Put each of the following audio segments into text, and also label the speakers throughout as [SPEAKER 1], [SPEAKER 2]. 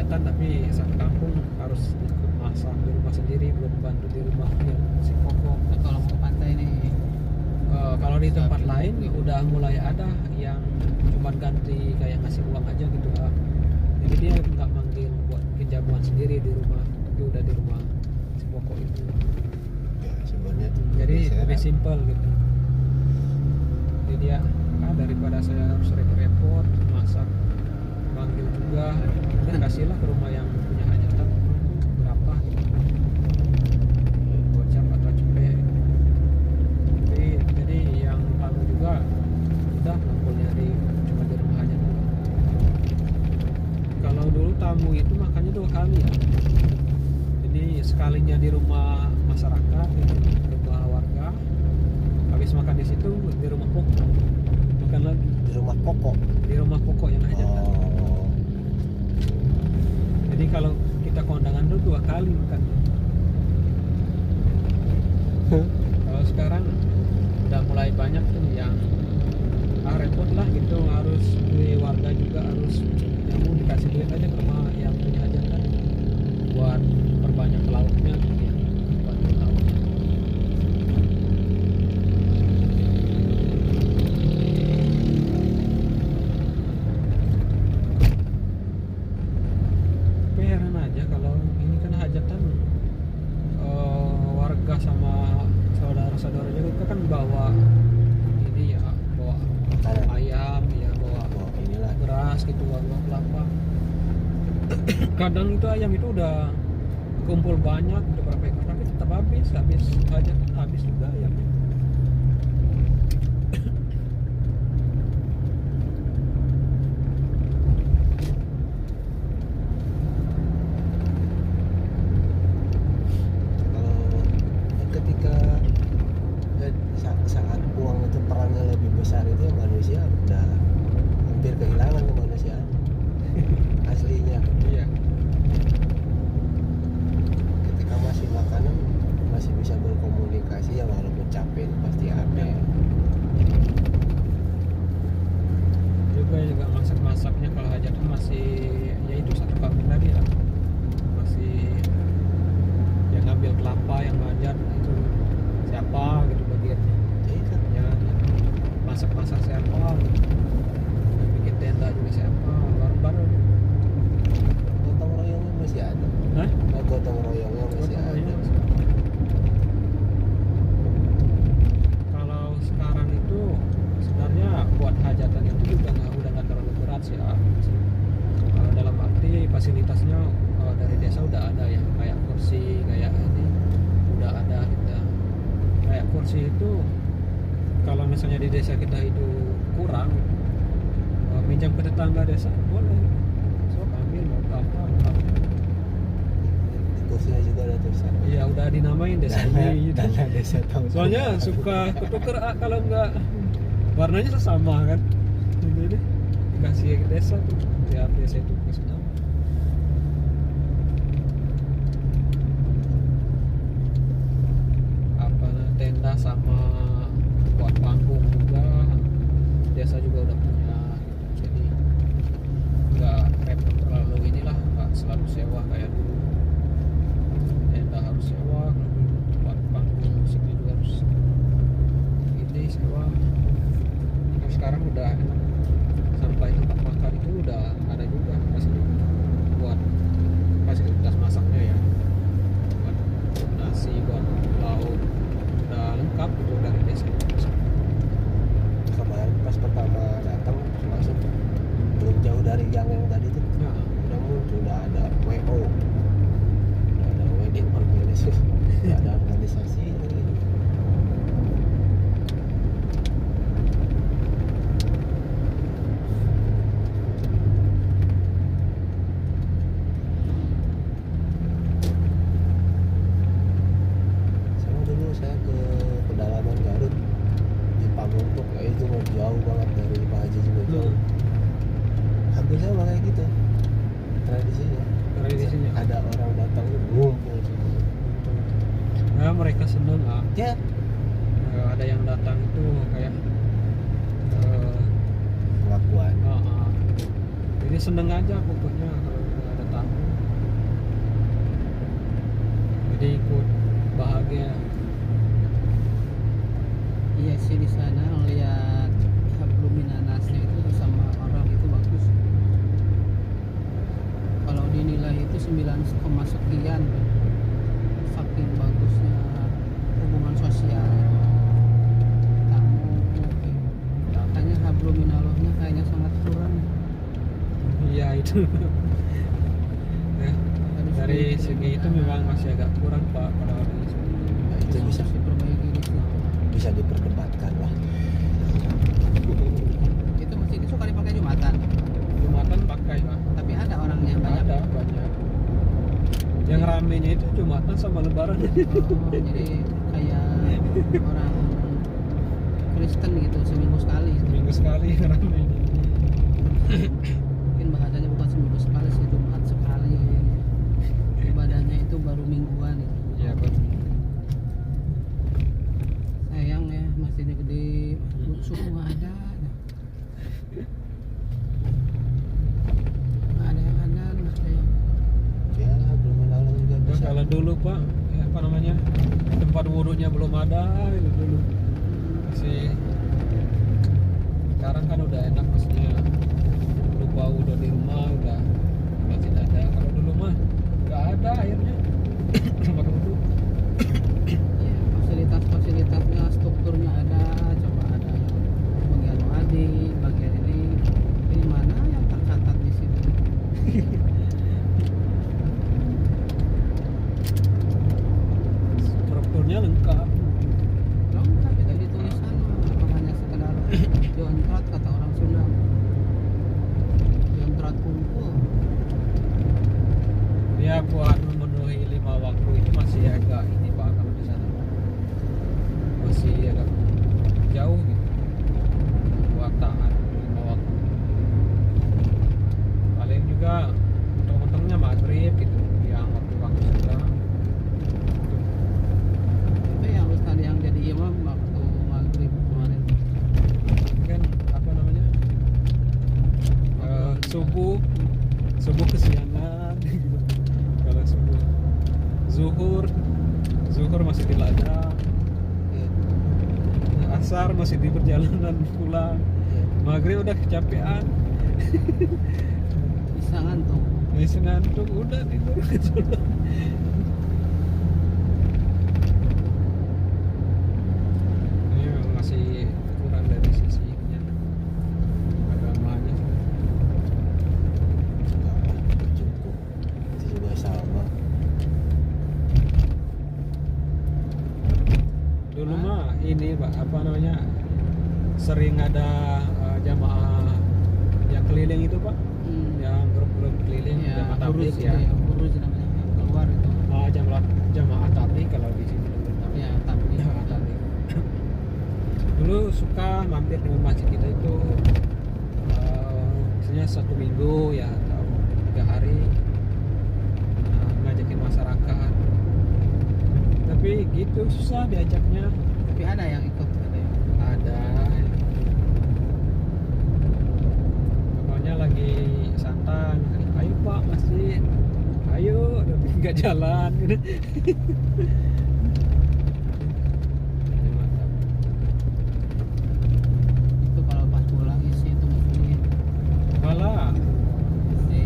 [SPEAKER 1] hajatan tapi satu kampung harus ikut masak di rumah sendiri, belum bantu di rumah yang si pokok.
[SPEAKER 2] Kalau mau ke pantai nih,
[SPEAKER 1] Kalau di tempat lain udah mulai ada yang cuma ganti kayak ngasih uang aja gitu lah. Jadi dia nggak manggil buat bikin jamuan sendiri di rumah, tapi udah di rumah si pokok itu.
[SPEAKER 3] Ya, sebenarnya tuh
[SPEAKER 1] Jadi
[SPEAKER 3] saya
[SPEAKER 1] lebih simpel gitu. Jadi dia daripada saya harus repot-repot masak, manggil juga, dan kasihlah ke rumah yang punya hajatan berapa gitu. Gocap atau cepet. Jadi yang tamu juga udah ngumpulnya cuma di rumah aja dulu. Kalau dulu tamu itu makannya 2 kali ya. Jadi sekalinya di rumah masyarakat, di rumah warga. Habis makan di situ di rumah pokok. Makan lagi
[SPEAKER 3] di rumah pokok.
[SPEAKER 1] di rumah pokok yang hajatan.
[SPEAKER 3] Oh,
[SPEAKER 1] Jadi kalau kita kondangan dulu 2 kali makan. Kalau sekarang udah mulai banyak tuh yang repot lah gitu, harus di warga juga harus jamu dikasih duit aja ke rumah yang punya hajatan buat perbanyak lauknya gitu ya, buat lauk. Tapi heran aja kalau ini kan hajatan, warga sama saudara-saudara juga kan bawa ini ya, bawa
[SPEAKER 3] makanan.
[SPEAKER 1] ayam ya, bawa
[SPEAKER 3] Oh, inilah.
[SPEAKER 1] beras gitu, bawa kelapa. Kadang itu ayam itu udah kumpul banyak, udah berapa ekor, tapi tetap habis hajatan, habis juga ayamnya.
[SPEAKER 3] Kalau ketika saat uang itu perannya lebih besar itu manusia udah hampir kehilangan kemanusiaan aslinya.
[SPEAKER 1] Iya.
[SPEAKER 3] Ketika masih makanan masih bisa berkomunikasi ya, walaupun capek pasti ada.
[SPEAKER 1] Juga masak-masaknya kalau hajatan masih ya itu satu kampung tadi lah, masih yang ngambil kelapa, yang manjat itu siapa gitu bagiannya, ya masak-masak siapa gitu. Yang bikin tenda juga siapa, baru-baru.
[SPEAKER 3] Gotong royongnya masih ada.
[SPEAKER 1] Hah?
[SPEAKER 3] Oh, gotong royongnya masih
[SPEAKER 1] Gotong
[SPEAKER 3] ada.
[SPEAKER 1] royong. Kalau sekarang itu sebenarnya buat hajatan itu juga udah nggak terlalu berat sih ya. Dalam arti fasilitasnya dari desa udah ada ya, kayak kursi, kayak ini udah ada gitu. Kayak kursi itu kalau misalnya di desa kita itu kurang, minjam ke tetangga desa boleh, so ambil mau berapa.
[SPEAKER 3] Di kursinya juga ada tulisan.
[SPEAKER 1] Iya udah dinamain desa ini gitu.
[SPEAKER 3] Dana desa tahun.
[SPEAKER 1] Soalnya suka ketuker kalau enggak warnanya sesama kan. Jadi dikasih ke desa tuh, tiap desa itu kasih nama. Apa tenda sama buat panggung juga desa juga udah punya gitu. Jadi nggak repot terlalu inilah, nggak selalu sewa kayak dulu. Tenda harus sewa, buat panggung musiknya juga harus ini sewa. Terus sekarang udah enak, sampai tempat makan itu udah ada juga buat fasilitas masaknya ya, buat nasi, buat lauk, udah lengkap gitu dari desa.
[SPEAKER 3] Kemarin pas pertama datang masuk belum jauh dari yang tadi tuh
[SPEAKER 1] Nah,
[SPEAKER 3] udah muncul, udah ada WO, udah ada wedding organization, udah ada organisasi. Sama dulu saya ke pedalaman Garut di Pamongpok, ya itu mah jauh banget dari Pak Haji juga jauh. Hampir sama kayak gitu tradisinya.
[SPEAKER 1] tradisinya
[SPEAKER 3] Ada orang datang ngumpul semua.
[SPEAKER 1] nah mereka seneng ah.
[SPEAKER 3] Ya,
[SPEAKER 1] Ada yang datang itu kayak
[SPEAKER 3] pengakuan.
[SPEAKER 1] jadi seneng aja pokoknya kalau ada tamu. jadi ikut bahagia.
[SPEAKER 2] Iya sih, di sana ngeliat habluminanasnya itu sama orang itu bagus. Kalau dinilai itu 9, sekian, saking bagusnya hubungan sosial. Tamu katanya habluminalahnya kayaknya sangat kurang.
[SPEAKER 1] Iya itu. Ya, dari segi itu memang masih agak kurang Pak kalau di sini.
[SPEAKER 3] Nah, itu bisa
[SPEAKER 2] diperbaiki di situ.
[SPEAKER 3] bisa diperdebatkan lah.
[SPEAKER 2] Itu masjid itu suka dipakai Jumatan,
[SPEAKER 1] Jumatan pakai Pak.
[SPEAKER 2] tapi ada orangnya banyak.
[SPEAKER 1] Ada banyak. Yang ramenya itu Jumatan sama Lebaran.
[SPEAKER 2] Oh, jadi kayak orang Kristen gitu, seminggu sekali.
[SPEAKER 1] Minggu sekali ramenya.
[SPEAKER 2] Mungkin bahasanya bukan seminggu sekali sih, Jumat sekali. Ibadahnya itu baru mingguan gitu.
[SPEAKER 1] Iya baru.
[SPEAKER 2] Sayang ya, masjidnya gede, suku nggak ada. Nggak ada yang ada, nggak ada yang.
[SPEAKER 3] Ya belum lalu juga
[SPEAKER 1] Nah,
[SPEAKER 3] bisa.
[SPEAKER 1] kalau dulu Pak, ya, apa namanya, tempat wudhunya belum ada itu dulu. Masih. Sekarang kan udah enak maksudnya. Lupa wudhu di rumah udah masih ada. Kalau dulu mah nggak ada airnya. Tempat wudhu.
[SPEAKER 2] Ya, fasilitasnya, strukturnya ada, coba ada yang bagian wadi, bagian ini mana yang tercatat di situ?
[SPEAKER 1] Strukturnya lengkap.
[SPEAKER 2] Lengkap itu di tulisan, apa hanya sekedar jontrat kata orang Sunda, jontrat kumpul.
[SPEAKER 1] Ya buat memenuhi 5 waktu itu masih agak ini Pak kalau di sana. Masih agak jauh gitu. Buat taat 5 waktu. Paling juga mentok-mentoknya maghrib gitu yang waktu-waktu sudah.
[SPEAKER 2] Itu yang Ustaz yang jadi imam waktu maghrib kemarin.
[SPEAKER 1] Kan apa namanya? Subuh kesiangan gitu. Kalau zuhur masih di ladang, asar masih di perjalanan pulang, maghrib udah kecapean,
[SPEAKER 2] Bisa ngantuk.
[SPEAKER 1] masih ngantuk udah tidur. Ini memang masih kurang dari sisinya agamanya.
[SPEAKER 3] Cukup. Itu juga sama.
[SPEAKER 1] Dulu mah ini Pak, apa namanya, sering ada jamaah yang keliling itu Pak, yang grup-grup keliling
[SPEAKER 2] Ya,
[SPEAKER 1] jamaah tabligh
[SPEAKER 2] urus
[SPEAKER 1] ya.
[SPEAKER 2] itu ya, urus namanya yang keluar itu.
[SPEAKER 1] Jamaah tabligh kalau di sini dulu namanya.
[SPEAKER 2] Ya, tabligh.
[SPEAKER 1] Jamaah tabligh. Dulu suka mampir dengan masjid kita itu misalnya 1 minggu ya atau 3 hari, ngajakin masyarakat. Tapi gitu susah diajaknya.
[SPEAKER 2] Tapi ada yang ikut, ada yang.
[SPEAKER 1] Ada. Pokoknya lagi santai, ayo Pak masjid, ayo, tapi nggak jalan gitu. Ya, mantap.
[SPEAKER 2] Itu kalau pas pulang isi itu masjid,
[SPEAKER 1] Malah
[SPEAKER 2] isi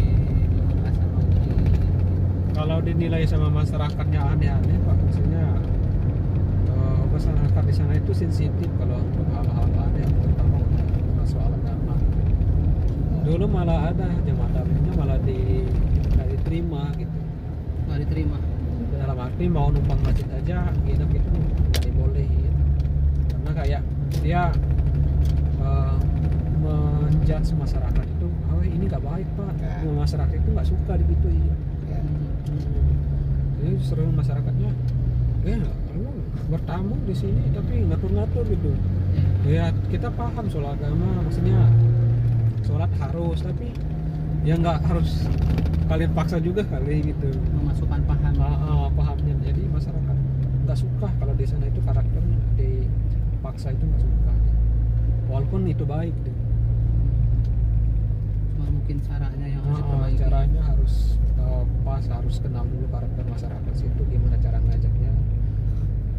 [SPEAKER 2] zuhur asar maghrib.
[SPEAKER 1] kalau dinilai sama masyarakatnya aneh-aneh Pak, maksudnya masyarakat di sana itu sensitif kalau untuk hal-hal aneh, terutama untuk soal agama. Dulu malah ada jemaah tablighnya malah nggak diterima gitu.
[SPEAKER 2] Nggak diterima.
[SPEAKER 1] Dalam arti mau numpang masjid aja nginep itu nggak dibolehin karena kayak dia menjudge masyarakat itu, oh ini nggak baik Pak, masyarakat itu nggak suka digituin.
[SPEAKER 3] Ya.
[SPEAKER 1] Jadi seru masyarakatnya, lu bertamu di sini tapi ngatur-ngatur gitu. Ya kita paham soal agama, maksudnya sholat harus, tapi ya nggak harus kalian paksa juga kali gitu.
[SPEAKER 2] Memasukkan paham.
[SPEAKER 1] Pahamnya, jadi masyarakat nggak suka kalau di sana itu karakternya dipaksa itu nggak suka, walaupun itu baik gitu.
[SPEAKER 2] Cuma mungkin caranya yang harus diperbaiki.
[SPEAKER 1] Caranya harus harus pas, harus kenal dulu karakter masyarakat situ, gimana cara ngajaknya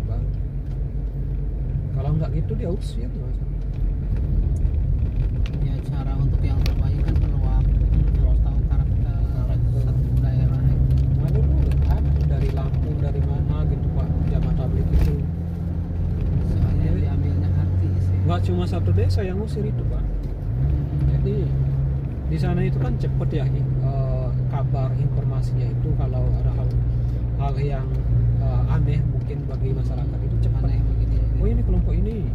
[SPEAKER 1] bang. Kalau nggak gitu dia usir Mas.
[SPEAKER 2] Ya cara untuk yang terbaik kan perlu waktu, harus tahu karakter satu daerah itu.
[SPEAKER 1] Nah dulu ada dari Lampung, dari mana gitu Pak, zaman tablik itu.
[SPEAKER 2] Soalnya diambilnya hati sih.
[SPEAKER 1] Nggak cuma satu desa yang usir itu Pak. Jadi di sana itu kan cepet ya kabar informasinya itu, kalau ada hal yang aneh mungkin bagi masyarakat itu cepat.
[SPEAKER 2] Aneh begini.
[SPEAKER 1] Oh ini kelompok ini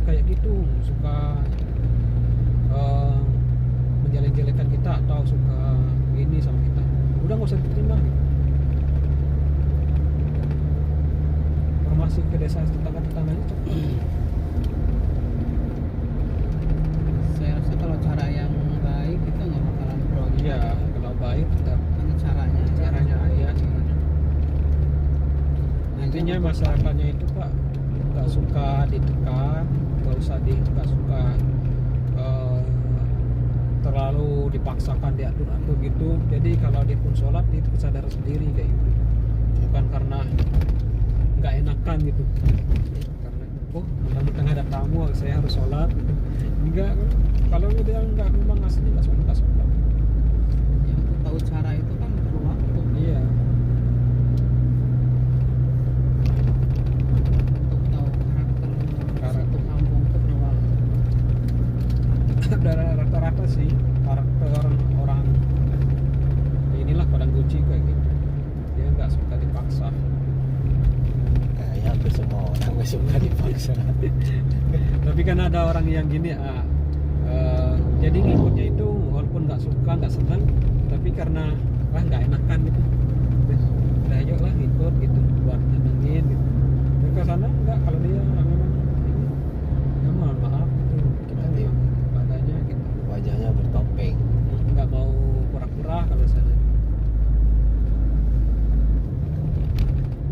[SPEAKER 1] kayak gitu, suka menjelek-jelekan kita atau suka ini sama kita, udah nggak usah diterima gitu. Informasi ke desa tetangga-tetangganya cepat.
[SPEAKER 2] Saya rasa kalau cara yang baik itu nggak bakalan pro.
[SPEAKER 1] Iya, kalau baik tetap
[SPEAKER 2] Hanya caranya
[SPEAKER 1] aja sebenarnya. Intinya masyarakatnya itu Pak nggak suka ditekan, nggak suka terlalu dipaksakan diatur-atur gitu. Jadi kalau dia pun sholat dia itu kesadaran sendiri kayak gitu, bukan karena nggak enakan gitu, karena mentang-mentang ada tamu saya harus sholat gitu. Enggak, kalau dia memang aslinya nggak sholat.
[SPEAKER 2] Ya, untuk tahu cara itu kan perlu waktu.
[SPEAKER 1] Iya.
[SPEAKER 2] Untuk tahu karakter satu kampung itu perlu waktu.
[SPEAKER 1] Dari rata-rata sih karakter orang inilah Padang Guci kayak gitu, dia nggak suka dipaksa.
[SPEAKER 3] Kayaknya hampir semua orang nggak suka dipaksa.
[SPEAKER 1] Tapi kan ada orang yang gini jadi ngikutnya itu walaupun nggak suka nggak senang, tapi karena nggak enakan gitu, udah ayo lah ikut gitu buat nyenengin gitu. Dan ke sana nggak, kalau dia memang ini ya mohon maaf gitu, kita
[SPEAKER 3] Berarti
[SPEAKER 1] padanya gitu,
[SPEAKER 3] wajahnya bertopeng.
[SPEAKER 1] nggak mau pura-pura kalau sana.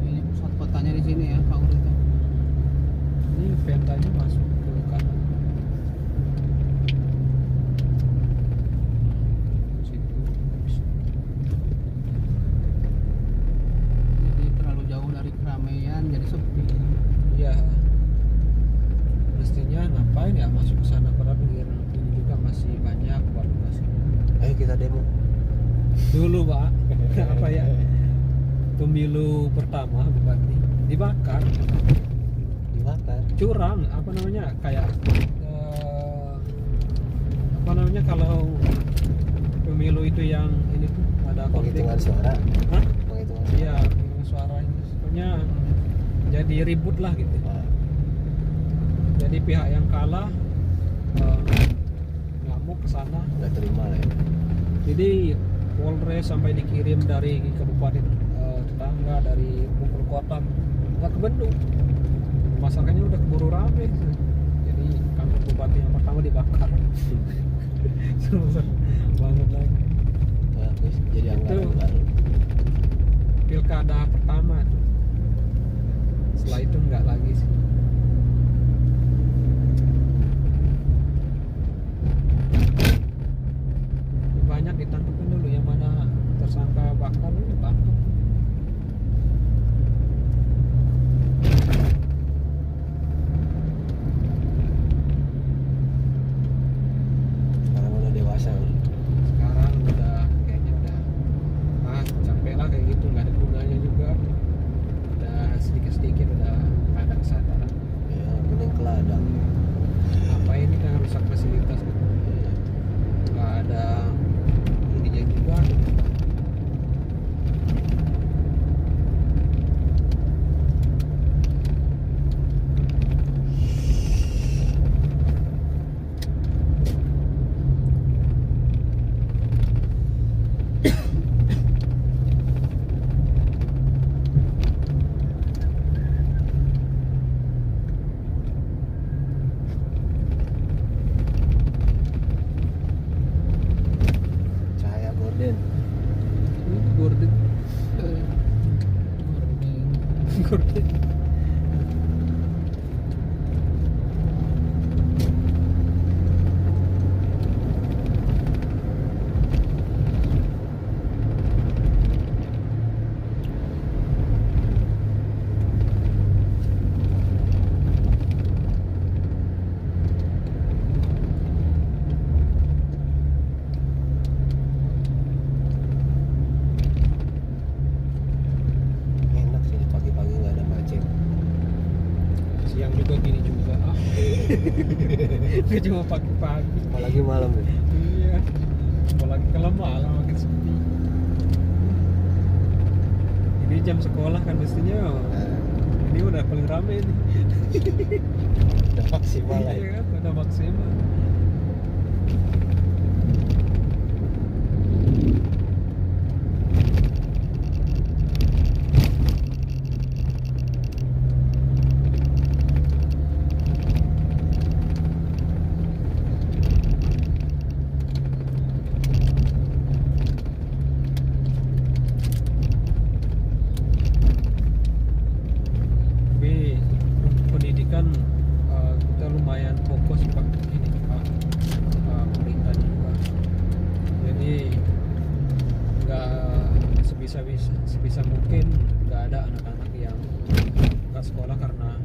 [SPEAKER 2] Ini pusat kotanya di sini ya, Pak Urito.
[SPEAKER 1] Ini ventanya masuk ke kanan situ.
[SPEAKER 2] Jadi terlalu jauh dari keramaian, jadi sepi.
[SPEAKER 1] Iya, mestinya ngapain ya masuk ke sana, padahal pinggir ini juga masih banyak warga sini.
[SPEAKER 3] Ayo kita demo.
[SPEAKER 1] Dulu Pak, apa ya, pemilu pertama Bupati dibakar, curang, apa namanya, kayak apa namanya kalau pemilu itu yang ini tuh ada konflik.
[SPEAKER 3] Penghitungan suara.
[SPEAKER 1] Hah?
[SPEAKER 3] Penghitungan suara.
[SPEAKER 1] Iya, suara ini pokoknya jadi ribut lah gitu.
[SPEAKER 3] Nah,
[SPEAKER 1] Jadi pihak yang kalah ngamuk ke sana.
[SPEAKER 3] nggak terima lah ya.
[SPEAKER 1] Jadi Polres sampai dikirim dari kabupaten tetangga, dari Bungkul Kota, nggak ke Bendung. Masyarakatnya udah keburu rame. Jadi kantor bupati yang pertama dibakar. Susah banget lagi.
[SPEAKER 3] Bagus, jadi
[SPEAKER 1] Itu.
[SPEAKER 3] anggaran baru.
[SPEAKER 1] Pilkada pertama tuh. Setelah itu nggak lagi sih. Banyak ditangkapin dulu, yang mana tersangka bakar lu tangkap.
[SPEAKER 3] Sekarang udah dewasa.
[SPEAKER 1] Sekarang udah kayaknya udah capek lah kayak gitu, nggak ada gunanya juga. Udah sedikit-sedikit udah ada kesadaran.
[SPEAKER 3] Ya, mending ke ladang.
[SPEAKER 1] Ngapain kita rusak fasilitas gitu.
[SPEAKER 3] Iya.
[SPEAKER 1] Nggak ada ininya juga.
[SPEAKER 3] Cahaya gorden.
[SPEAKER 1] Gorden. Gorden. Nggak cuma pagi-pagi.
[SPEAKER 3] apalagi malam ya.
[SPEAKER 1] Iya. Apalagi kalau malam makin sepi. Ini jam sekolah kan mestinya. Ini udah paling rame nih.
[SPEAKER 3] Udah maksimal lah ya.
[SPEAKER 1] Iya kan, udah maksimal. Tapi pendidikan kita lumayan fokus Pak ini Pak, pemerintah juga. Jadi nggak sebisa mungkin nggak ada anak-anak yang nggak sekolah karena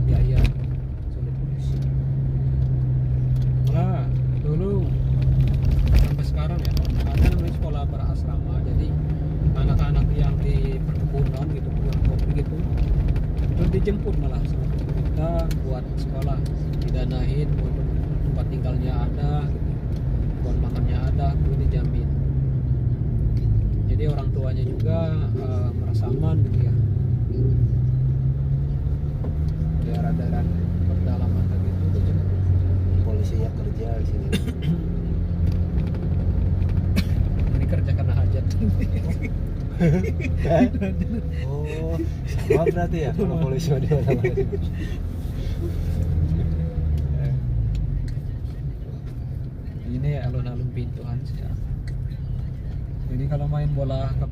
[SPEAKER 1] biaya sulit. Malah dulu sampai sekarang ya ada namanya sekolah berasrama. Jadi anak-anak yang di perkebunan gitu, perkebunan kopi gitu, itu dijemput malah sama pemerintah buat sekolah, didanain buat tempat tinggalnya ada, gitu. Buat makannya ada, itu dijamin. Jadi orang tuanya juga merasa aman gitu ya. Daerah-daerah pedalaman kayak gitu juga.
[SPEAKER 3] Polisinya kerja di sini.
[SPEAKER 1] Ini kerja karena hajat.
[SPEAKER 3] Oh, sama berarti ya kalau polisi di mana-mana.
[SPEAKER 1] Ini alun-alun Pintuan sih ya. Jadi kalau main bola